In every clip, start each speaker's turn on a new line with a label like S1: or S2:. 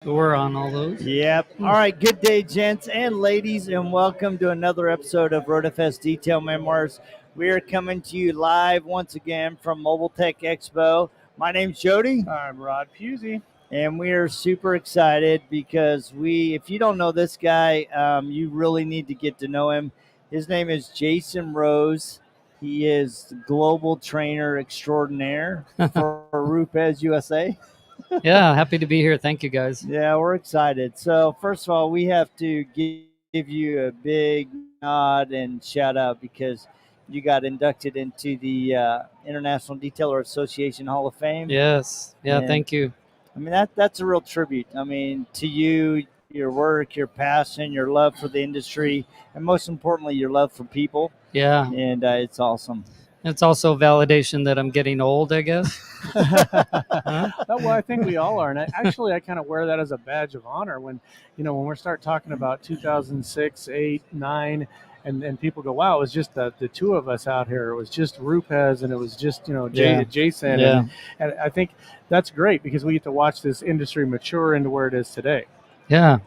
S1: We're on all those.
S2: Yep. All right. Good day, gents and ladies, and welcome to another episode of RotoFest Detail Memoirs. We are coming to you live once again from Mobile Tech Expo. My name's Jody,
S3: I'm Rod Pusey.
S2: and we are super excited because if you don't know this guy, you really need to get to know him. His name is Jason Rose. He is the global trainer extraordinaire for Rupes USA.
S1: Yeah, happy to be here. Thank you, guys.
S2: Yeah, we're excited. So, first of all, we have to give you a big nod and shout out because you got inducted into the International Detailer Association Hall of Fame.
S1: Yes. Yeah,
S2: And,
S1: thank you.
S2: I mean, that's a real tribute. I mean, to you, your work, your passion, your love for the industry, and most importantly, your love for people.
S1: Yeah.
S2: And it's awesome.
S1: It's also validation that I'm getting old, I guess.
S3: Huh? Well, I think we all are. And I kind of wear that as a badge of honor when we start talking about 2006, 8, 9, and people go, wow, it was just the two of us out here. It was just Rupes and it was just, Jason.
S1: Yeah.
S3: And I think that's great because we get to watch this industry mature into where it is today.
S1: Yeah.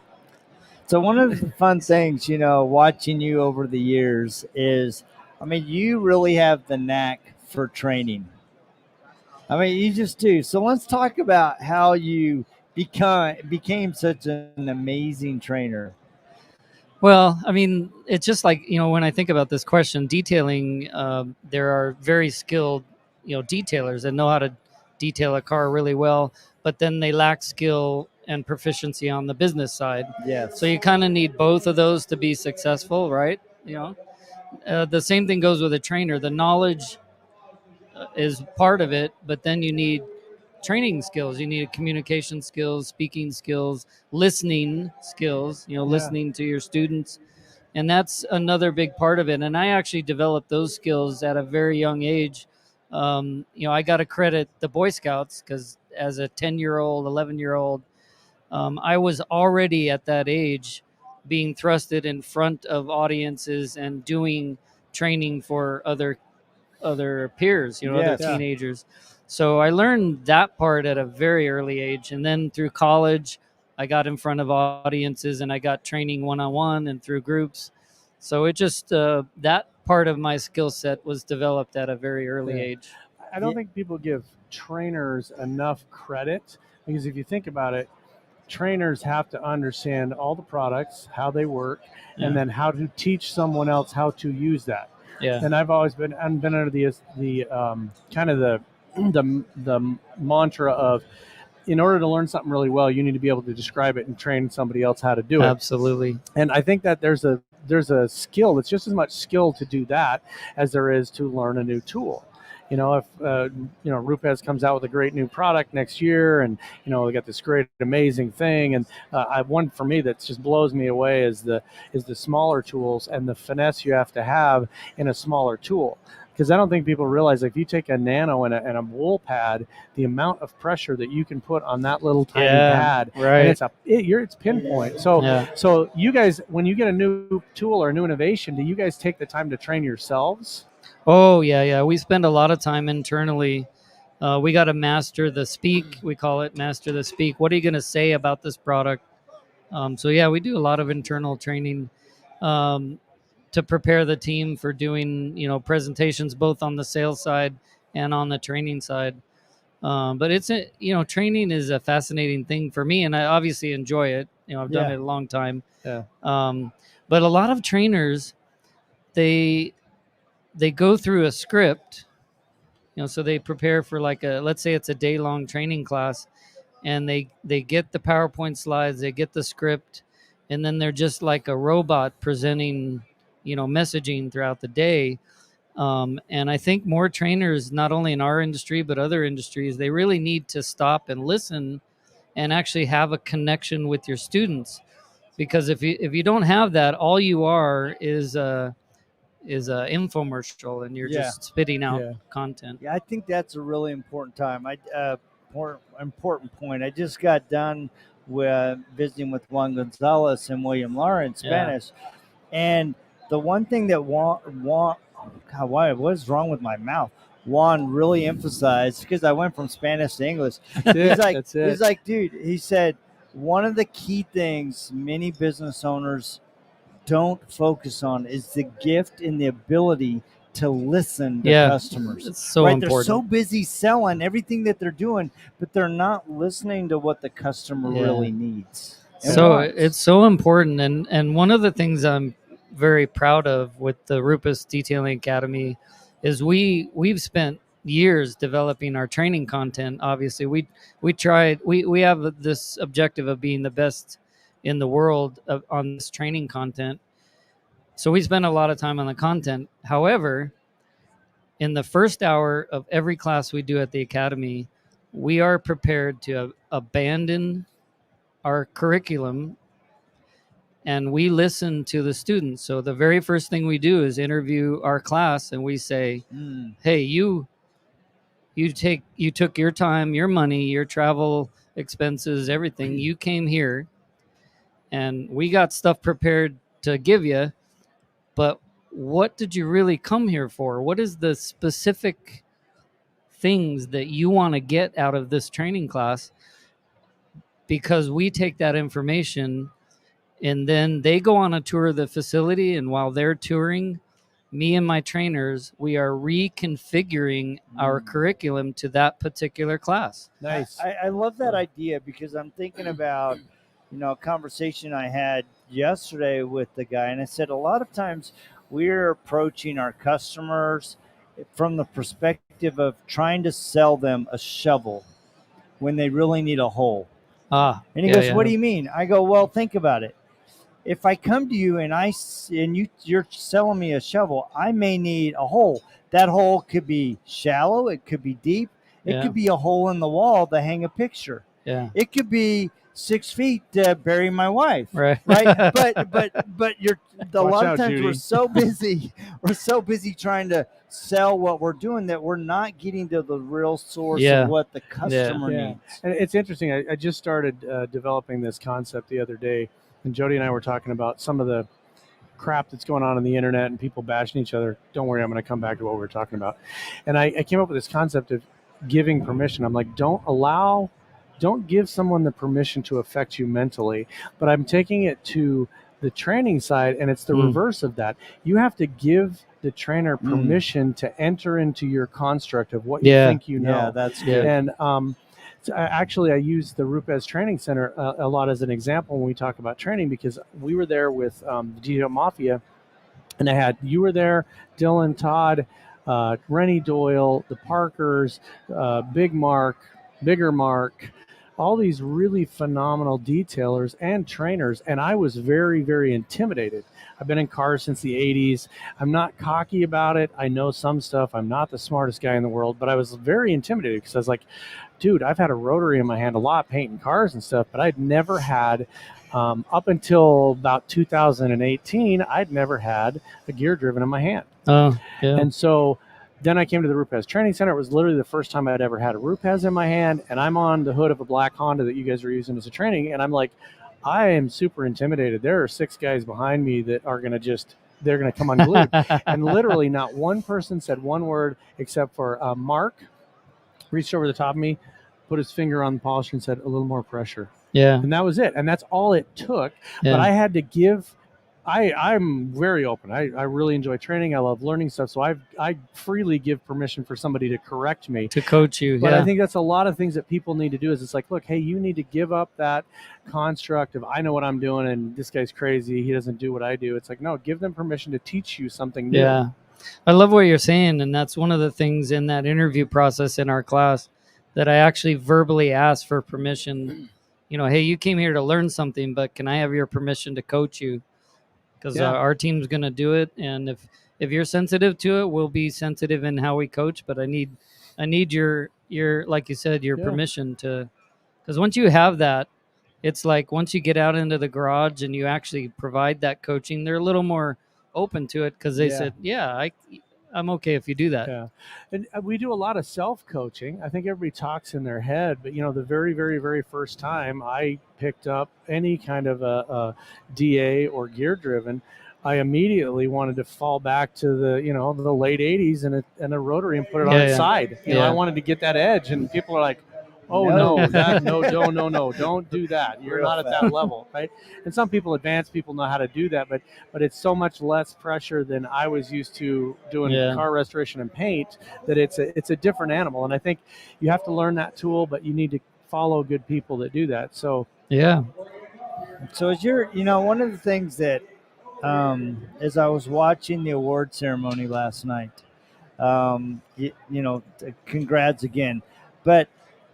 S2: So one of the fun things, watching you over the years is, I mean, you really have the knack for training. I mean, you just do. So let's talk about how you became such an amazing trainer.
S1: Well, I mean, it's just like, when I think about this question, detailing, there are very skilled, detailers that know how to detail a car really well, but then they lack skill and proficiency on the business side.
S2: Yes.
S1: So you kind of need both of those to be successful, right? The same thing goes with a trainer. The knowledge is part of it, but then you need training skills. You need communication skills, speaking skills, listening skills, listening to your students. And that's another big part of it. And I actually developed those skills at a very young age. I got to credit the Boy Scouts because as a 10-year-old, 11-year-old, I was already at that age being thrusted in front of audiences and doing training for other peers,
S2: Yes.
S1: other teenagers. So I learned that part at a very early age. And then through college, I got in front of audiences and I got training one-on-one and through groups. So it just, that part of my skill set was developed at a very early age.
S3: I don't think people give trainers enough credit because if you think about it, trainers have to understand all the products, how they work, and then how to teach someone else how to use that.
S1: Yeah.
S3: And I've been under the kind of the mantra of, in order to learn something really well, you need to be able to describe it and train somebody else how to do it.
S1: Absolutely.
S3: And I think that there's a skill. It's just as much skill to do that as there is to learn a new tool. If Rupes comes out with a great new product next year, and we got this great, amazing thing, and one for me that just blows me away is the smaller tools and the finesse you have to have in a smaller tool. Because I don't think people realize, like, if you take a nano and a wool pad, the amount of pressure that you can put on that little tiny pad,
S1: right.
S3: And it's pinpoint. So you guys, when you get a new tool or a new innovation, do you guys take the time to train yourselves?
S1: Oh, yeah. We spend a lot of time internally. We got to master the speak. We call it master the speak. What are you going to say about this product? We do a lot of internal training to prepare the team for doing, presentations both on the sales side and on the training side. But training is a fascinating thing for me, and I obviously enjoy it. I've done it a long time.
S3: Yeah.
S1: But a lot of trainers, they go through a script, so they prepare for let's say it's a day-long training class, and they get the PowerPoint slides, they get the script, and then they're just like a robot presenting, messaging throughout the day. And I think more trainers, not only in our industry, but other industries, they really need to stop and listen and actually have a connection with your students. Because if you don't have that, all you are is a infomercial, and you're just spitting out content.
S2: Yeah, I think that's a really important time. Important point. I just got done with visiting with Juan Gonzalez and William Lara in Spanish, and the one thing that what is wrong with my mouth? Juan really emphasized, because I went from Spanish to English. He's like, dude, he said, one of the key things many business owners don't focus on is the gift and the ability to listen to
S1: Yeah,
S2: customers.
S1: it's so
S2: Right? They're so
S1: important.
S2: busy selling everything that they're doing, but they're not listening to what the customer
S1: Yeah.
S2: really needs and
S1: So
S2: wants.
S1: it's so important, and one of the things I'm very proud of with the Rupes Detailing Academy is we've spent years developing our training content. Obviously, we have this objective of being the best in the world on this training content. So we spend a lot of time on the content. However, in the first hour of every class we do at the academy, we are prepared to abandon our curriculum and we listen to the students. So the very first thing we do is interview our class, and we say, "Hey, you took your time, your money, your travel expenses, everything. You came here, and we got stuff prepared to give you. But what did you really come here for? What is the specific things that you want to get out of this training class?" Because we take that information and then they go on a tour of the facility, and while they're touring, me and my trainers, we are reconfiguring our curriculum to that particular class.
S3: Nice.
S2: I love that idea because I'm thinking about, a conversation I had yesterday with the guy, and I said a lot of times we're approaching our customers from the perspective of trying to sell them a shovel when they really need a hole. And he goes, "What do you mean?" I go, "Well, think about it. If I come to you and you're selling me a shovel, I may need a hole. That hole could be shallow, it could be deep, it could be a hole in the wall to hang a picture.
S1: Yeah.
S2: It could be 6 feet to bury my wife.
S1: Right.
S2: But you're a
S3: Watch
S2: lot
S3: out,
S2: of times
S3: Judy.
S2: we're so busy trying to sell what we're doing that we're not getting to the real source
S1: Yeah.
S2: of what the customer
S3: Yeah.
S2: needs.
S3: And it's interesting. I just started developing this concept the other day, and Jody and I were talking about some of the crap that's going on the internet and people bashing each other. Don't worry, I'm going to come back to what we were talking about. And I came up with this concept of giving permission. I'm like, don't give someone the permission to affect you mentally, but I'm taking it to the training side, and it's the reverse of that. You have to give the trainer permission to enter into your construct of what you think you know.
S2: Yeah, that's good.
S3: And I use the Rupes Training Center a lot as an example when we talk about training, because we were there with the Digital Mafia, and you were there, Dylan, Todd, Rennie Doyle, the Parkers, Bigger Mark, all these really phenomenal detailers and trainers, and I was very, very intimidated. I've been in cars since the 80s. I'm not cocky about it. I know some stuff. I'm not the smartest guy in the world, but I was very intimidated because I was like, dude, I've had a rotary in my hand a lot painting cars and stuff, but I'd never had, up until about 2018, I'd never had a gear driven in my hand.
S1: Oh, yeah.
S3: And so then I came to the Rupes Training Center. It was literally the first time I'd ever had a Rupes in my hand, and I'm on the hood of a black Honda that you guys are using as a training, and I'm like, I am super intimidated. There are 6 guys behind me that are going to they're going to come unglued. And literally not one person said one word except for Mark reached over the top of me, put his finger on the polisher and said, "A little more pressure."
S1: Yeah.
S3: And that was it. And that's all it took.
S1: Yeah.
S3: But I had to give, I'm very open. I really enjoy training. I love learning stuff. So I freely give permission for somebody to correct me,
S1: to coach you.
S3: But
S1: yeah.
S3: I think that's a lot of things that people need to do. Is it's like, look, hey, you need to give up that construct of I know what I'm doing and this guy's crazy, he doesn't do what I do. It's like, no, give them permission to teach you something new.
S1: Yeah. I love what you're saying, and that's one of the things in that interview process in our class that I actually verbally asked for permission. Hey, you came here to learn something, but can I have your permission to coach you? Because our team's going to do it, and if you're sensitive to it, we'll be sensitive in how we coach. But I need your like you said, your permission to, because once you have that, it's like once you get out into the garage and you actually provide that coaching, they're a little more open to it because they said, I'm okay if you do that.
S3: Yeah. And we do a lot of self-coaching. I think everybody talks in their head, but the very, very, very first time I picked up any kind of a DA or gear driven, I immediately wanted to fall back to the late 80s and a rotary and put it on its side. I wanted to get that edge, and people are like, Oh no, don't do that. You're
S2: Real
S3: not at that level, right? And some people, advanced people, know how to do that, but it's so much less pressure than I was used to doing
S1: Yeah.
S3: car restoration and paint that it's a different animal. And I think you have to learn that tool, but you need to follow good people that do that. So
S1: Yeah.
S2: So as you're, one of the things that, as I was watching the award ceremony last night, congrats again. But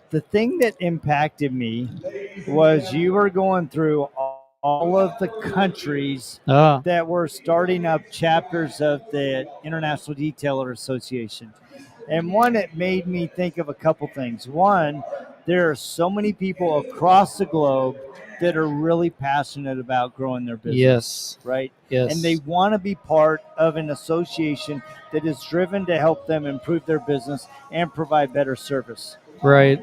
S2: the thing that impacted me was you were going through all of the countries
S1: Ah.
S2: that were starting up chapters of the International Detailer Association. And one, it made me think of a couple things. One, there are so many people across the globe that are really passionate about growing their business.
S1: Yes.
S2: Right?
S1: Yes.
S2: And they want to be part of an association that is driven to help them improve their business and provide better service.
S1: Right.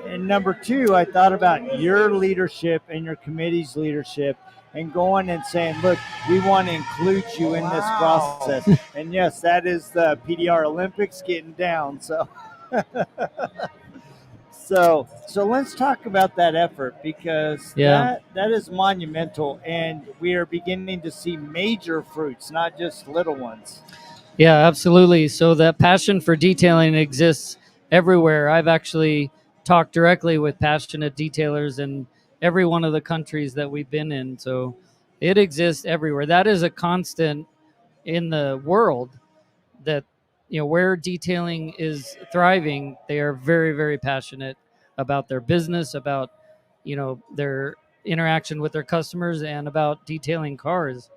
S2: And number two, I thought about your leadership and your committee's leadership and going and saying, look, we want to include you in this process. And yes, that is the PDR Olympics getting down. So so let's talk about that effort, because
S1: Yeah.
S2: that is monumental, and we are beginning to see major fruits, not just little ones.
S1: Yeah, absolutely. So that passion for detailing exists everywhere. I've actually talked directly with passionate detailers in every one of the countries that we've been in. So it exists everywhere. That is a constant in the world, that where detailing is thriving, they are very, very passionate about their business, about their interaction with their customers, and about detailing cars.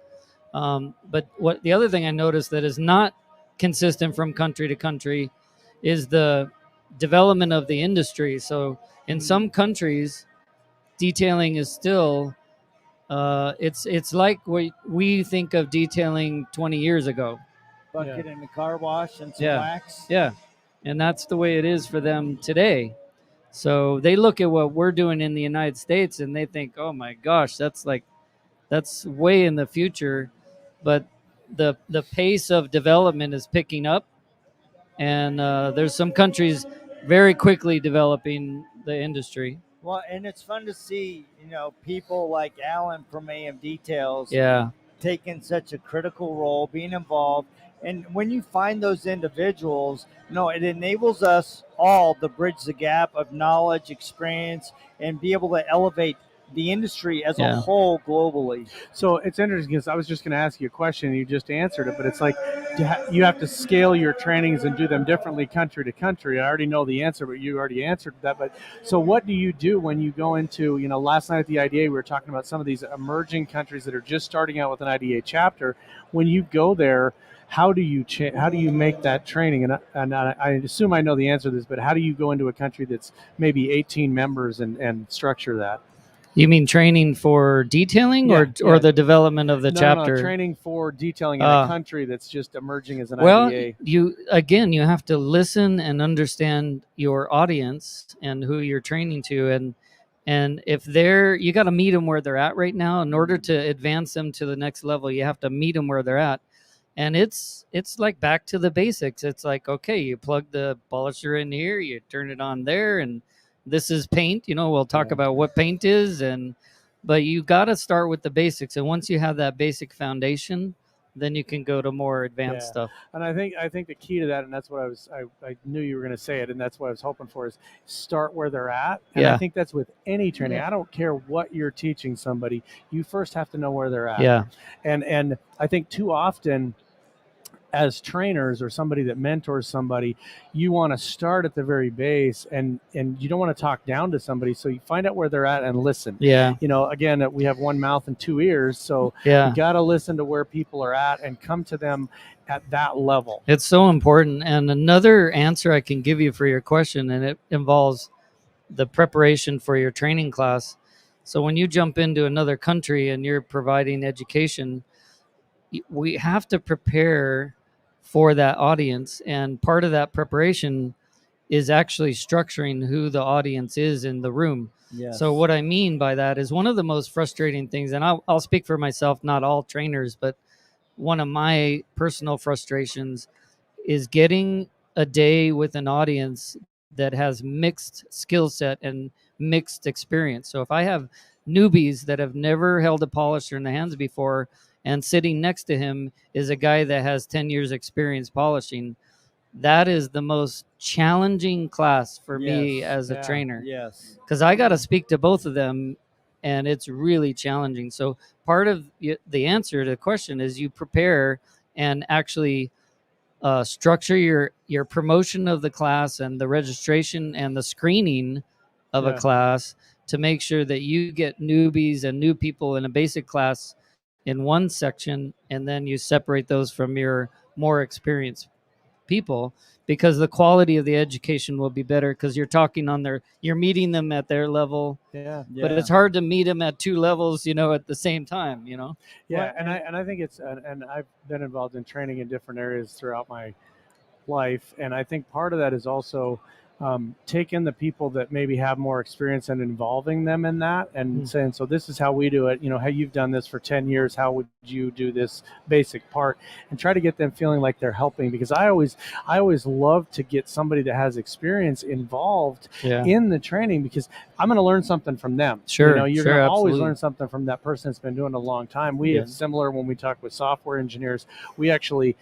S1: But what the other thing I noticed that is not consistent from country to country is the development of the industry. So in some countries, detailing is still it's like what we think of detailing 20 years ago.
S2: Bucket in the car wash and some
S1: Yeah.
S2: wax.
S1: Yeah, and that's the way it is for them today. So they look at what we're doing in the United States and they think, oh my gosh, that's way in the future. But the pace of development is picking up, and there's some countries very quickly developing the industry.
S2: Well, and it's fun to see, people like Alan from AM Details
S1: Yeah.
S2: taking such a critical role, being involved. And when you find those individuals, it enables us all to bridge the gap of knowledge, experience, and be able to elevate the industry as a whole globally.
S3: So it's interesting because I was just going to ask you a question and you just answered it, but it's like you have to scale your trainings and do them differently country to country. I already know the answer, but you already answered that. But so what do you do when you go into, last night at the IDA, we were talking about some of these emerging countries that are just starting out with an IDA chapter. When you go there, how do you make that training? And I assume I know the answer to this, but how do you go into a country that's maybe 18 members and structure that?
S1: You mean training for detailing, or the development of the chapter?
S3: No, training for detailing in a country that's just emerging as an
S1: well,
S3: IDA.
S1: You have to listen and understand your audience and who you're training to, and if you got to meet them where they're at right now. In order to advance them to the next level, you have to meet them where they're at. And it's like back to the basics. It's like, okay, you plug the polisher in here, you turn it on there, and this is paint. We'll talk about what paint is, but you got to start with the basics. And once you have that basic foundation, then you can go to more advanced stuff.
S3: And I think the key to that, and that's what I knew you were going to say it, and that's what I was hoping for, is start where they're at. And I think that's with any training. I don't care what you're teaching somebody, you first have to know where they're at.
S1: Yeah.
S3: And I think too often, as trainers or somebody that mentors somebody, you want to start at the very base, and you don't want to talk down to somebody. So you find out where they're at and listen.
S1: Yeah.
S3: Again, we have one mouth and two ears. So you got to listen to where people are at and come to them at that level.
S1: It's so important. And another answer I can give you for your question, and it involves the preparation for your training class. So when you jump into another country and you're providing education, we have to prepare for that audience, and part of that preparation is actually structuring who the audience is in the room.
S2: Yes.
S1: So what I mean by that is, one of the most frustrating things, and I'll speak for myself, not all trainers, but one of my personal frustrations is getting a day with an audience that has mixed skill set and mixed experience. So if I have newbies that have never held a polisher in the hands before, and sitting next to him is a guy that has 10 years experience polishing, that is the most challenging class for me
S2: Yes.
S1: as a
S3: Yeah.
S1: trainer,
S2: Yes.
S1: because I got to speak to both of them, and it's really challenging. So part of the answer to the question is you prepare and actually structure your promotion of the class and the registration and the screening of a
S3: Yeah.
S1: class to make sure that you get newbies and new people in a basic class in one section, and then you separate those from your more experienced people, because the quality of the education will be better because you're meeting them at their level.
S3: Yeah.
S1: But
S2: Yeah.
S1: it's hard to meet them at two levels, at the same time.
S3: Yeah, and I think it's and I've been involved in training in different areas throughout my life, and I think part of that is also taking the people that maybe have more experience and involving them in that, and saying, so this is how we do it. How you've done this for 10 years. How would you do this basic part? And try to get them feeling like they're helping, because I always love to get somebody that has experience involved in the training, because I'm going to learn something from them.
S1: Sure,
S3: You're
S1: sure,
S3: going to always
S1: absolutely.
S3: learn something from that person that's been doing it a long time. We
S1: Yeah.
S3: have similar when we talk with software engineers. We actually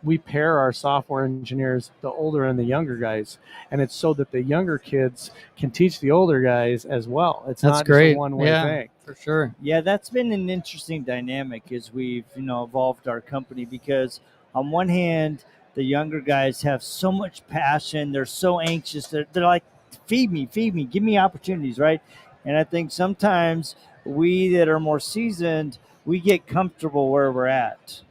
S3: we pair our software engineers, the older and the younger guys, and it's so that the younger kids can teach the older guys as well. It's
S1: That's
S3: not
S1: great.
S3: just a one-way thing.
S1: For sure.
S2: Yeah, that's been an interesting dynamic as we've evolved our company, because on one hand, the younger guys have so much passion. They're so anxious. They're like, feed me, give me opportunities, right? And I think sometimes we that are more seasoned, we get comfortable where we're at,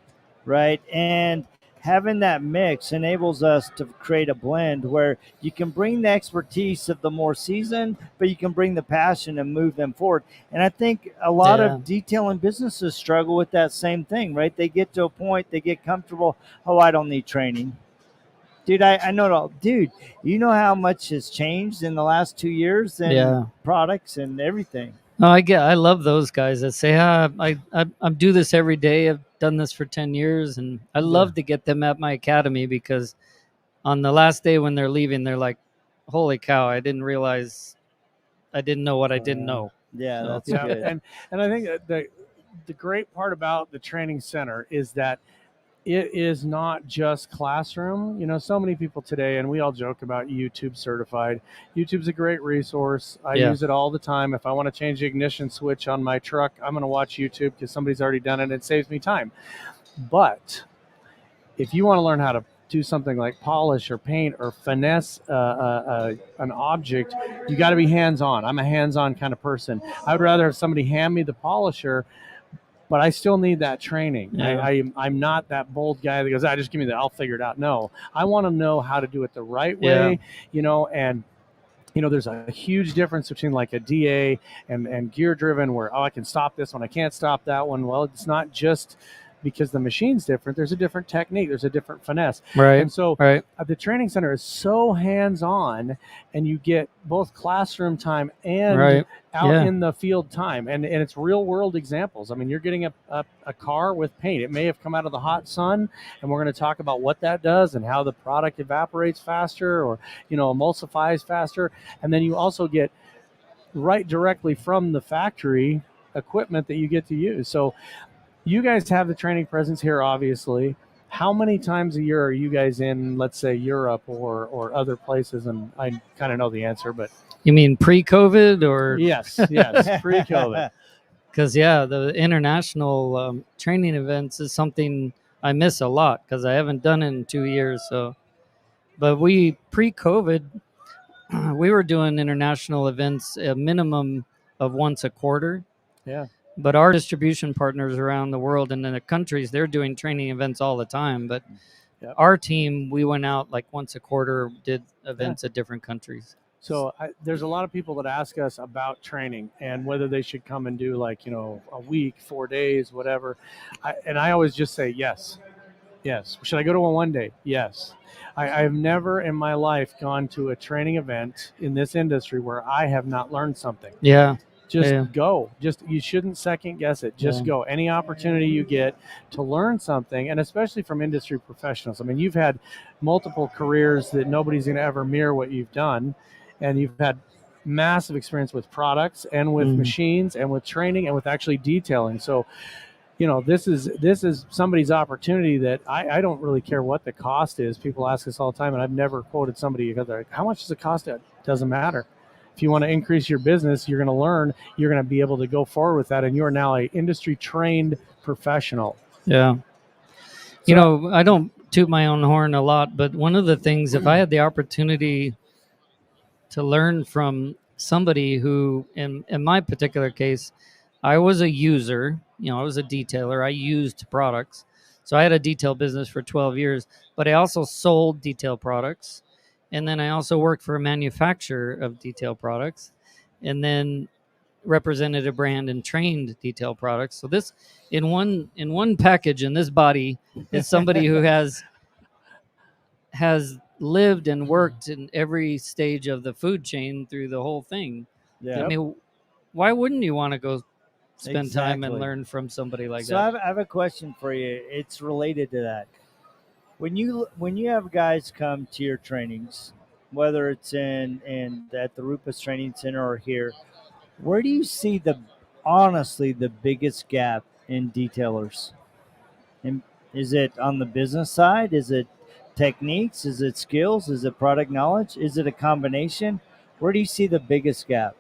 S2: right? And having that mix enables us to create a blend where you can bring the expertise of the more seasoned, but you can bring the passion and move them forward. And I think a lot of detailing businesses struggle with that same thing, right? They get to a point, they get comfortable. Oh, I don't need training. Dude, I know it all. Dude, you know how much has changed in the last 2 years and products and everything.
S1: No, I love those guys that say, I do this every day. I've done this for 10 years. And I love to get them at my academy, because on the last day when they're leaving, they're like, holy cow, I didn't realize, I didn't know what I didn't know.
S2: Yeah,
S1: So,
S2: that's good.
S3: And I think that the great part about the training center is that it is not just classroom. So many people today, and we all joke about YouTube certified. YouTube's a great resource. I use it all the time. If I want to change the ignition switch on my truck, I'm going to watch YouTube because somebody's already done it. It saves me time. But if you want to learn how to do something like polish or paint or finesse an object, you got to be hands-on. I'm a hands-on kind of person. I would rather have somebody hand me the polisher, but I still need that training.
S1: Yeah.
S3: I'm not that bold guy that goes, just give me that, I'll figure it out. No, I want to know how to do it the right way, and there's a huge difference between like a DA and gear driven, where, I can stop this one, I can't stop that one. Well, it's not just because the machine's different. There's a different technique. There's a different finesse.
S1: Right.
S3: And so the training center is so hands-on, and you get both classroom time and out in the field time. And it's real world examples. I mean, you're getting a car with paint. It may have come out of the hot sun, and we're going to talk about what that does and how the product evaporates faster or, emulsifies faster. And then you also get right directly from the factory equipment that you get to use. So you guys have the training presence here, obviously. How many times a year are you guys in, let's say, Europe or other places? And I kind of know the answer, but...
S1: You mean pre-COVID or?
S3: Yes, pre-COVID.
S1: Because, the international training events is something I miss a lot, because I haven't done it in 2 years. So, but pre-COVID, we were doing international events a minimum of once a quarter.
S3: Yeah.
S1: But our distribution partners around the world and in the countries, they're doing training events all the time. But our team, we went out like once a quarter, did events at different countries.
S3: So there's a lot of people that ask us about training and whether they should come and do like, a week, 4 days, whatever. And I always just say, yes. Should I go to one day? Yes. I've never in my life gone to a training event in this industry where I have not learned something.
S1: Yeah.
S3: Just
S1: Yeah.
S3: go. Just you shouldn't second guess it. Just
S1: Yeah.
S3: go. Any opportunity you get to learn something, and especially from industry professionals. I mean, you've had multiple careers that nobody's going to ever mirror what you've done, and you've had massive experience with products and with machines and with training and with actually detailing. So, this is somebody's opportunity that I don't really care what the cost is. People ask us all the time, and I've never quoted somebody because they're like, how much does it cost? It doesn't matter. If you want to increase your business, you're going to learn, you're going to be able to go forward with that, and you are now a industry trained professional.
S1: Yeah. I don't toot my own horn a lot, but one of the things, if I had the opportunity to learn from somebody who, in my particular case, I was a user, I was a detailer. I used products. So I had a detail business for 12 years, but I also sold detail products. And then I also worked for a manufacturer of detail products, and then represented a brand and trained detail products. So this in one package in this body is somebody who has lived and worked in every stage of the food chain through the whole thing.
S2: Yeah.
S1: I mean, why wouldn't you want to go spend time and
S2: Exactly.
S1: learn from somebody like
S2: So
S1: that?
S2: I have a question for you. It's related to that. When you have guys come to your trainings, whether it's in at the Rupes Training Center or here, where do you see honestly the biggest gap in detailers? And is it on the business side? Is it techniques? Is it skills? Is it product knowledge? Is it a combination? Where do you see the biggest gap?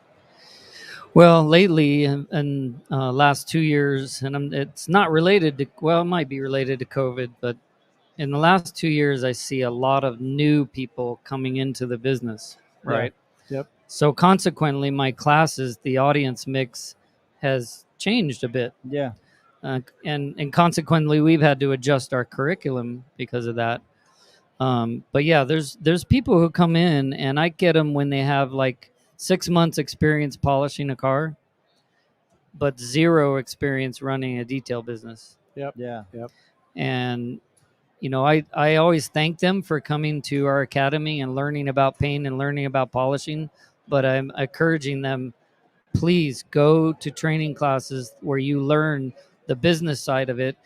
S1: Well, lately, in last 2 years, and it's not related to, well, it might be related to COVID, but in the last 2 years, I see a lot of new people coming into the business, right?
S3: Yep.
S1: So consequently, my classes, the audience mix has changed a bit.
S2: Yeah.
S1: And consequently, we've had to adjust our curriculum because of that. But yeah, there's people who come in, and I get them when they have like 6 months experience polishing a car, but zero experience running a detail business.
S3: Yep.
S2: Yeah.
S3: Yep.
S1: And I always thank them for coming to our academy and learning about paint and learning about polishing, but I'm encouraging them, please go to training classes where you learn the business side of it.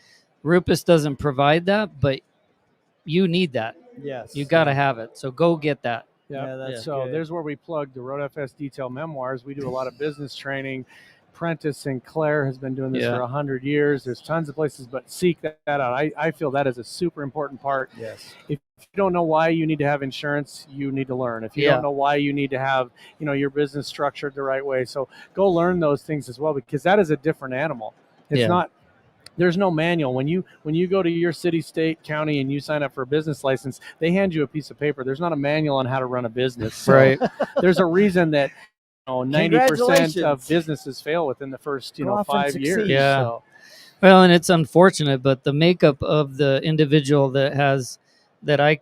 S1: Rupes doesn't provide that, but you need that.
S2: Yes.
S1: You got to have it. So go get that.
S2: Yeah, that's
S3: So
S2: good.
S3: there's where we plug the Road FS Detail Memoirs. We do a lot of business training. Prentice Sinclair has been doing this for 100 years. There's tons of places, but seek that out. I feel that is a super important part.
S2: Yes.
S3: If you don't know why you need to have insurance, you need to learn. If you don't know why you need to have, your business structured the right way, so go learn those things as well, because that is a different animal. It's not. There's no manual. When you go to your city, state, county, and you sign up for a business license, they hand you a piece of paper. There's not a manual on how to run a business. So
S1: Right.
S3: there's a reason that 90% of
S2: Congratulations.
S3: businesses fail within the first
S2: Go off and
S3: 5 years.
S2: succeed.
S1: Yeah.
S3: So,
S1: Well, and it's unfortunate, but the makeup of the individual that I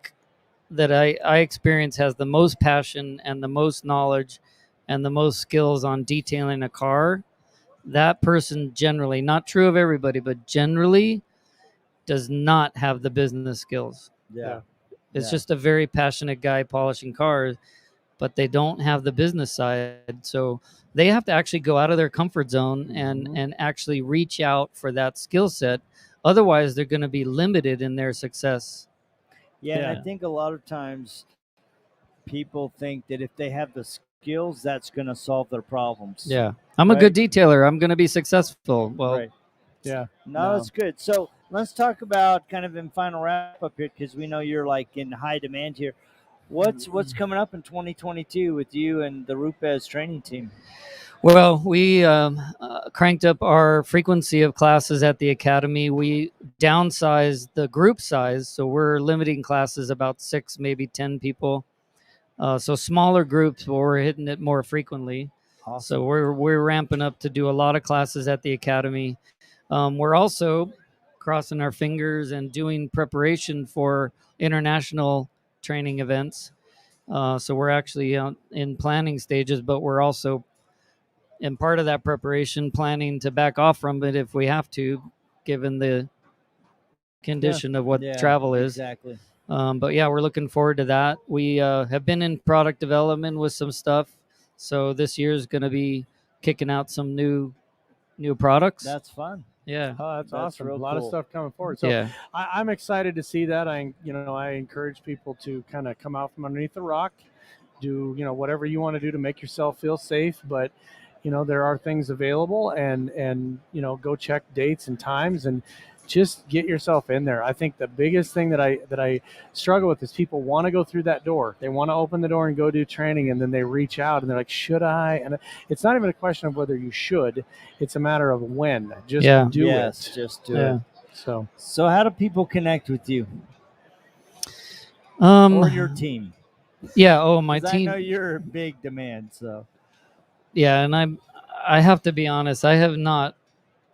S1: experience has the most passion and the most knowledge and the most skills on detailing a car, that person generally, not true of everybody, but generally does not have the business skills.
S2: Yeah.
S1: It's just a very passionate guy polishing cars, but they don't have the business side. So they have to actually go out of their comfort zone and actually reach out for that skill set. Otherwise, they're going to be limited in their success.
S2: Yeah, and I think a lot of times people think that if they have the skills, that's going to solve their problems.
S1: Yeah. I'm a good detailer. I'm going to be successful. Well,
S2: Right.
S3: yeah.
S2: No, that's good. So let's talk about kind of in final wrap up here, because we know you're like in high demand here. What's coming up in 2022 with you and the Rupes training team?
S1: Well, we cranked up our frequency of classes at the academy. We downsized the group size, so we're limiting classes about 6, maybe 10 people. So smaller groups, but we're hitting it more frequently.
S2: Awesome.
S1: So we're ramping up to do a lot of classes at the academy. We're also crossing our fingers and doing preparation for international training events. So we're actually in planning stages, but we're also in part of that preparation planning to back off from it if we have to, given the condition of what travel is.
S2: Exactly.
S1: But yeah, we're looking forward to that. We have been in product development with some stuff. So this year is going to be kicking out some new products.
S2: That's fun.
S1: Yeah.
S3: Oh, that's awesome. A
S2: real
S3: lot of
S2: cool.
S3: stuff coming forward. So
S1: Yeah.
S3: I'm excited to see that. I encourage people to kind of come out from underneath the rock, do, whatever you want to do to make yourself feel safe. But, there are things available, and go check dates and times and just get yourself in there. I think the biggest thing that I struggle with is people want to go through that door. They want to open the door and go do training, and then they reach out and they're like, should I? And it's not even a question of whether you should. It's a matter of when. Just do it.
S2: Just do it.
S3: So
S2: how do people connect with you
S1: or
S2: or your team?
S1: Yeah. Oh, my
S2: 'Cause
S1: team.
S2: I know you're a big demand. So
S1: Yeah, and I have to be honest. I have not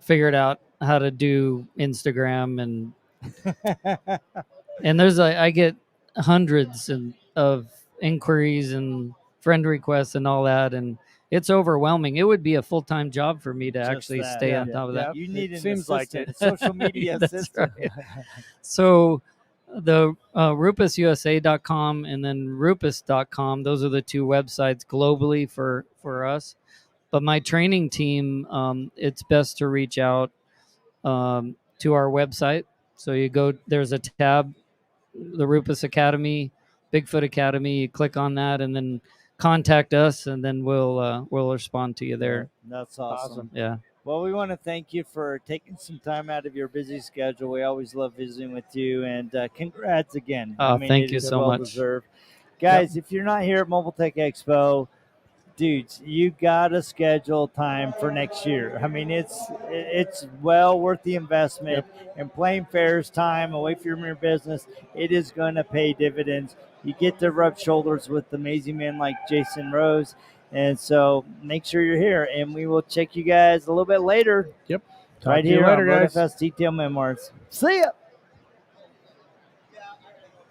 S1: figured out how to do Instagram, and I get hundreds of inquiries and friend requests and all that, and it's overwhelming. It would be a full-time job for me to
S2: Just
S1: actually
S2: that,
S1: stay
S2: yeah.
S1: on top of that.
S2: you need an
S3: seems like
S2: assistant,
S3: it.
S2: a social media
S1: That's
S2: assistant.
S1: right. So the rupesusa.com and then rupes.com, those are the two websites globally for us. But my training team, it's best to reach out to our website. So you go, there's a tab, the Rupes Academy, Bigfoot Academy. You click on that and then contact us, and then we'll respond to you there.
S2: That's awesome.
S1: Yeah.
S2: Well, we want to thank you for taking some time out of your busy schedule. We always love visiting with you, and congrats again.
S1: Thank
S2: it
S1: you
S2: is
S1: so
S2: well
S1: much.
S2: deserved. Guys, if you're not here at Mobile Tech Expo, dudes, you gotta schedule time for next year. It's well worth the investment. And playing fair's time away from your business, it is going to pay dividends. You get to rub shoulders with amazing men like Jason Rose, and so make sure you're here. And we will check you guys a little bit later.
S3: Yep.
S2: Right
S3: Talk to you
S2: here
S3: later,
S2: on
S3: guys.
S2: RoadFS Detail Memoirs. See ya.